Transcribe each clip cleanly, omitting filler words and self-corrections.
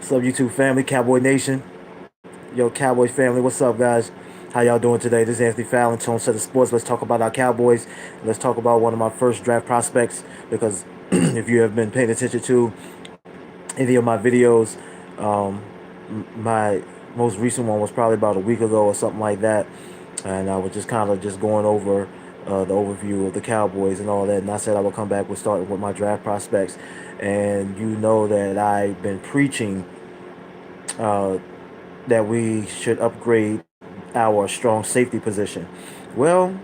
What's up, YouTube family, Cowboy Nation? Yo, Cowboy family, what's up, guys? How y'all doing today? This is Anthony Fallon, Tone Set of Sports. Let's talk about our Cowboys. Let's talk about one of my first draft prospects because if you have been paying attention to any of my videos, um, my most recent one was probably about a week ago or something like that, and I was just kind of just going over the overview of the Cowboys and all that. And I said I would come back with starting with my draft prospects, and you know that I've been preaching uh, that we should upgrade our strong safety position. Well,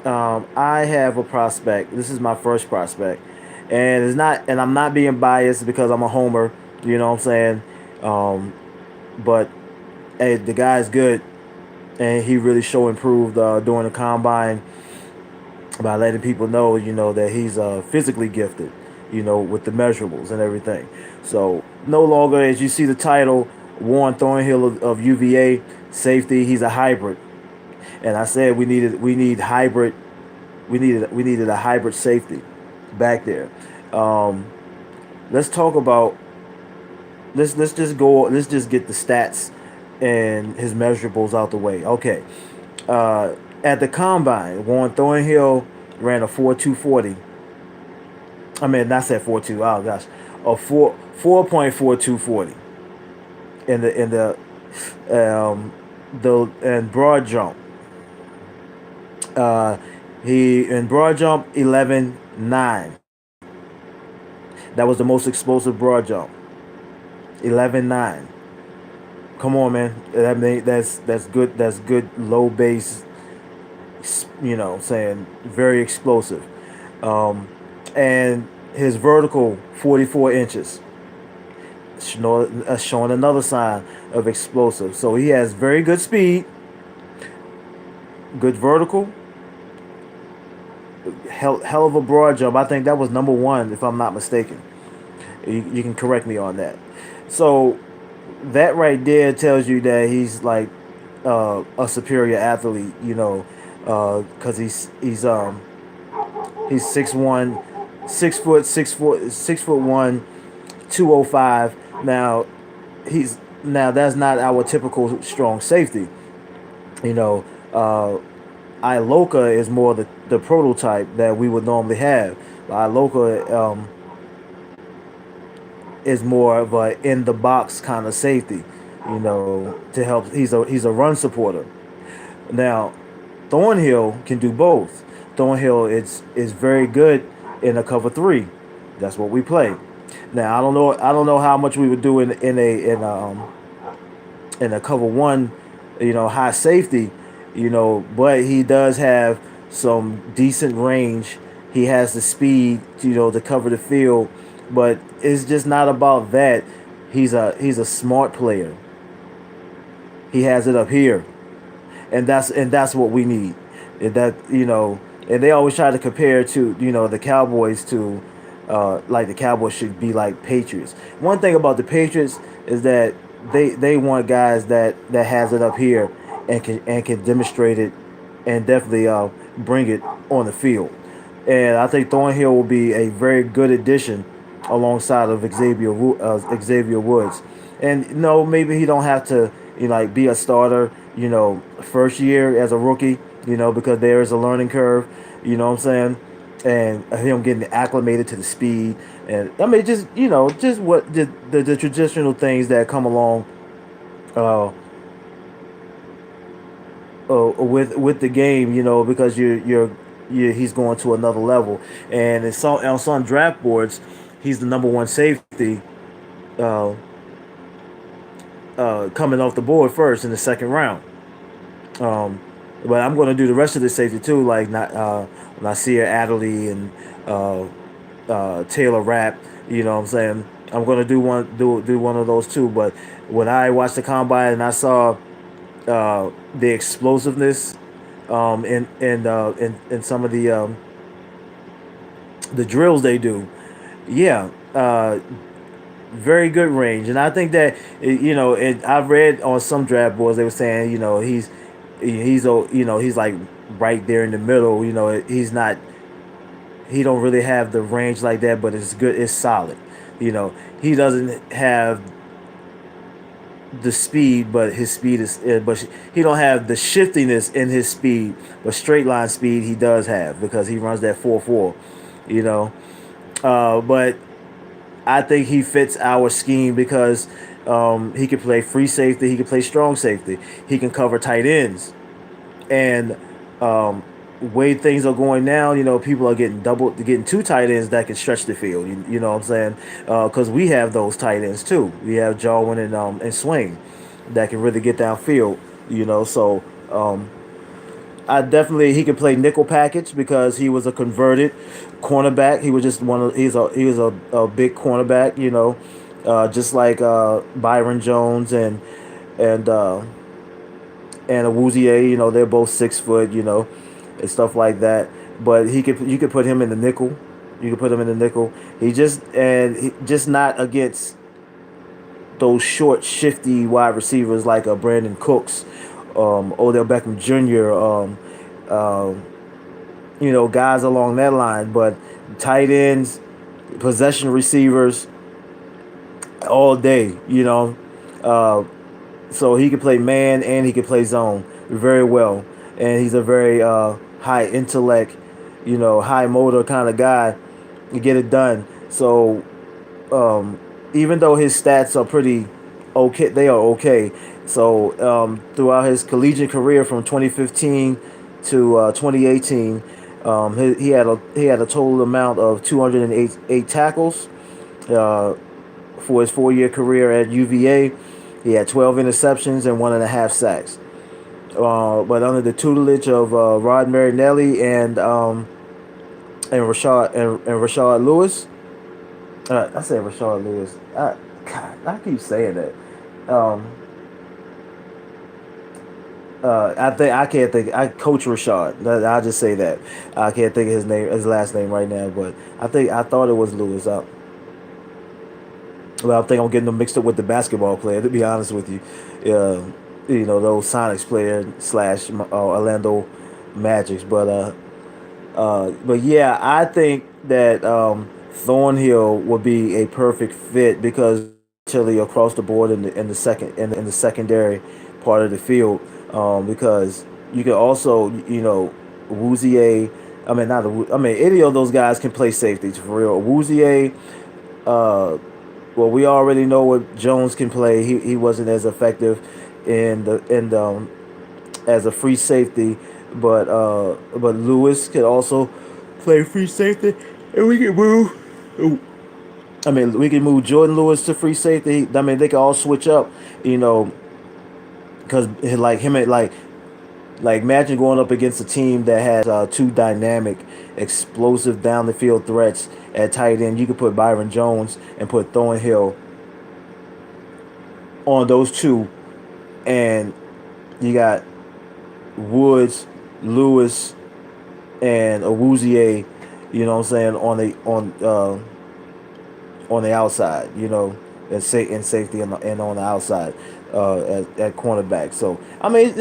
I have a prospect. This is my first prospect, and it's not. And I'm not being biased because I'm a homer. You know what I'm saying? Um, but hey, the guy's good, and he really show improved during the combine by letting people know, that he's physically gifted, with the measurables and everything. So no longer, as you see the title, Juan Thornhill of UVA safety. He's a hybrid, and I said we need hybrid. We needed a hybrid safety back there. Um, let's talk about let's just get the stats and his measurables out the way. Okay. Uh, at the combine, Warren Thornhill ran a 4.240. I mean, not said 4.2. Oh gosh, a 4.4240 in the and broad jump. Uh, he in broad jump 11.9. That was the most explosive broad jump. 11.9. Come on, man. That's good. That's good low base. Saying very explosive. Um, and his vertical 44 inches, showing another sign of explosive. So he has very good speed, good vertical, hell of a broad jump. I think that was number one, if I'm not mistaken. You can correct me on that. So that right there tells you that he's like a superior athlete. Because he's 6'1", 6 foot, 6'1", 205. Now that's not our typical strong safety. You know, uh, Iloka is more the prototype that we would normally have. Iloka is more of a in the box kind of safety. To help. He's a run supporter. Now, Thornhill can do both. Thornhill is very good in a cover three. That's what we play. Now I don't know how much we would do in a cover one, high safety, but he does have some decent range. He has the speed, to cover the field, but it's just not about that. He's a smart player. He has it up here, and that's what we need. And they always try to compare to the Cowboys to like the Cowboys should be like Patriots. One thing about the Patriots is that they want guys that has it up here and can demonstrate it and definitely bring it on the field. And I think Thornhill will be a very good addition alongside of Xavier Woods. And no, maybe he don't have to like be a starter, first year as a rookie, because there is a learning curve, what I'm saying? And him getting acclimated to the speed, and I mean just what the traditional things that come along uh, with the game, because he's going to another level. And on some draft boards, he's the number one safety uh, coming off the board first in the second round. Um, but I'm going to do the rest of the safety too, like not Nasir Adderley and uh, Taylor Rapp. You know what I'm saying? I'm going to do one of those too. But when I watched the combine and I saw the explosiveness in some of the drills they do, yeah, very good range. And I think that I've read on some draft boards they were saying he's like right there in the middle. He don't really have the range like that, but it's good. It's solid. He doesn't have the speed, but his speed is, but he don't have the shiftiness in his speed, but straight line speed he does have because he runs that 4-4, you know. But I think he fits our scheme because he can play free safety, he can play strong safety, he can cover tight ends, and um, way things are going now, people are getting two tight ends that can stretch the field. You know what I'm saying? Because we have those tight ends too. We have Jarwin and Swain that can really get downfield. So I definitely he can play nickel package because he was a converted cornerback. He was just one of he was a big cornerback. Just like Byron Jones and uh, and Awuzie, they're both 6 foot, and stuff like that. But you could put him in the nickel. You could put him in the nickel. He just not against those short, shifty wide receivers like Brandon Cooks, Odell Beckham Jr., guys along that line. But tight ends, possession receivers, all day. Uh, So he can play man and he can play zone very well. And he's a very high intellect, high motor kind of guy to get it done. So um, even though his stats are pretty okay, they are okay. So throughout his collegiate career from 2015 to 2018, he had a total amount of 208 tackles. Uh, for his 4 year career at UVA. He had 12 interceptions and 1.5 sacks. But under the tutelage of Rod Marinelli and Rashard Lewis, I say Rashard Lewis. I keep saying that. Um, I think I can't think. I coach Rashard. I'll just say that. I can't think of his last name right now. But I thought it was Lewis. Well, I think I'm getting them mixed up with the basketball player. To be honest with you, those Sonics player slash Orlando Magics. But yeah, I think that Thornhill would be a perfect fit because actually across the board in the secondary part of the field, because you can also Woozier. I mean not a, I mean any of those guys can play safeties for real. Woozier. Uh, well, we already know what Jones can play. He wasn't as effective in as a free safety, but Lewis could also play free safety, and we can move. I mean, we can move Jordan Lewis to free safety. I mean, they can all switch up, you know, because like him and like imagine going up against a team that has two dynamic, explosive down the field threats at tight end. You could put Byron Jones and put Thornhill on those two, and you got Woods, Lewis, and Awuzie. You know what I'm saying on the outside. And safety and on the outside at cornerback. So I mean,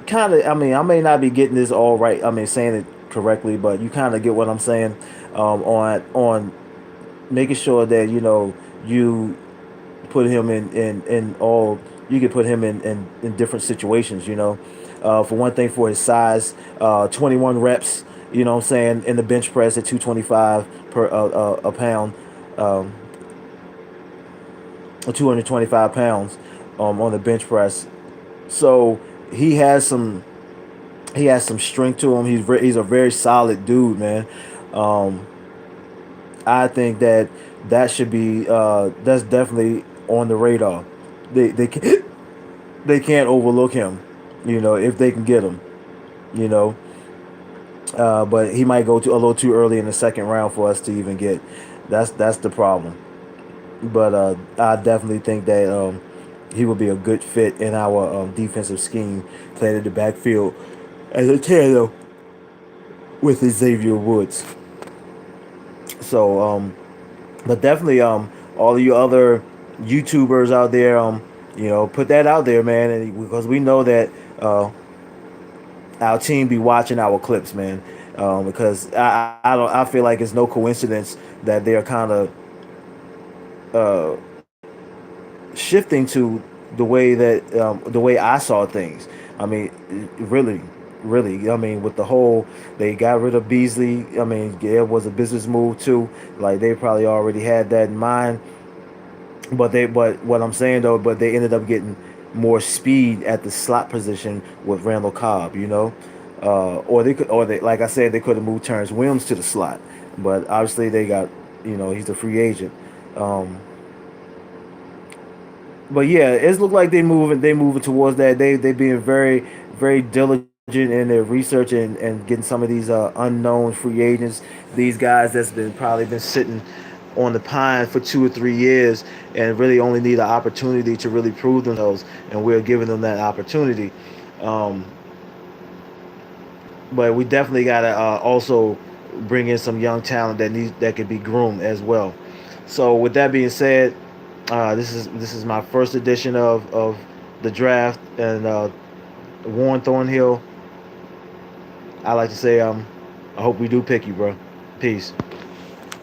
kind of. I mean, I may not be getting this all right. I mean, saying it correctly, but you kind of get what I'm saying. On making sure that you put him in all. You can put him in different situations. For one thing, for his size, 21 reps. You know what I'm saying, in the bench press at 225 per a pound. Um, 225 pounds on the bench press. So he has some strength to him. He's a very solid dude, man. Um, I think that should be that's definitely on the radar. They can, they can't overlook him, if they can get him, you know. But he might go a little too early in the second round for us to even get. That's the problem. But I definitely think that he would be a good fit in our defensive scheme, playing in the backfield as a tandem with Xavier Woods. So, but definitely, all of you other YouTubers out there, put that out there, man, and because we know that our team be watching our clips, man. Because I feel like it's no coincidence that they're kind of uh, shifting to the way I saw things. I mean, really, really. I mean, with the whole, they got rid of Beasley. I mean, it was a business move too. Like they probably already had that in mind. But what I'm saying though, but they ended up getting more speed at the slot position with Randall Cobb. Or they, like I said, they could have moved Terrence Williams to the slot, but obviously they got, he's a free agent. Um, but yeah, it's looked like they moving towards that. They being very diligent in their research and getting some of these unknown free agents, these guys that's been probably been sitting on the pine for 2 or 3 years and really only need an opportunity to really prove themselves, and we're giving them that opportunity. Um, but we definitely gotta also bring in some young talent that could be groomed as well. So with that being said, this is my first edition of the draft, and Warren Thornhill. I like to say I hope we do pick you, bro. Peace.